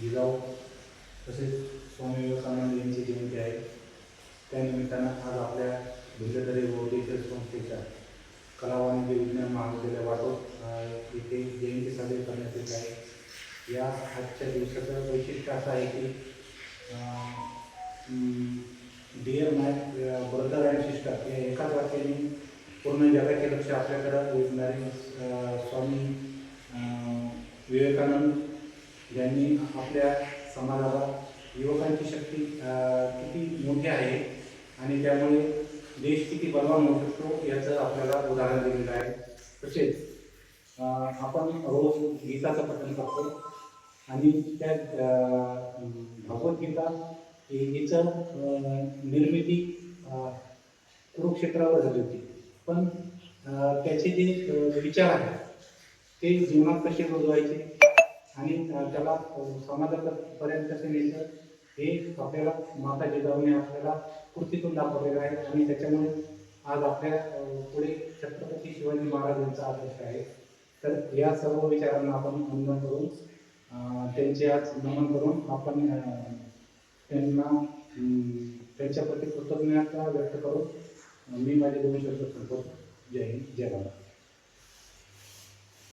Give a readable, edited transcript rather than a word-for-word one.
जिजाऊ तसेच स्वामी विवेकानंद यांची जयंती आहे। त्यानिमित्तानं आज आपल्या भिल्लधरे बौद्धिक संस्थेच्या कला वाणिज्य विज्ञान महाविद्यालय वाटोद येथे जयंती साजरी करण्यात येत आहे। या आजच्या दिवसाचं वैशिष्ट्य असं आहे की dear my brother and sister या एकाच वाक्याने पूर्ण जगाचे लक्ष आपल्याकडे वेधणारे स्वामी विवेकानंद यांनी आपल्या समाजाला युवकांची शक्ती किती मोठी आहे आणि त्यामुळे देश किती बलवान होऊ शकतो याचं आपल्याला उदाहरण दिलेलं आहे। तसेच आपण रोज गीताचं पठण करतो आणि त्या भगवद्गीता हिचं निर्मिती कुरुक्षेत्रावर झाली होती, पण त्याचे जे विचार आहेत ते जीवनात कसे रुजवायचे आणि त्याला समाजापर्यंत कसे न्यायचं हे आपल्याला माता जिजाऊने आपल्याला कृतीतून दाखवलेलं आहे आणि त्याच्यामुळे आज आपल्या पुढे छत्रपती शिवाजी महाराज यांचा आदर्श आहे। तर या सर्व विचारांना आपण वंदन करून त्यांचे आज नमन करून आपण त्यांना त्यांच्या प्रती कृतज्ञता व्यक्त करून मी माझे 2 शब्द संपवतो। जय हिंद, जय भारत।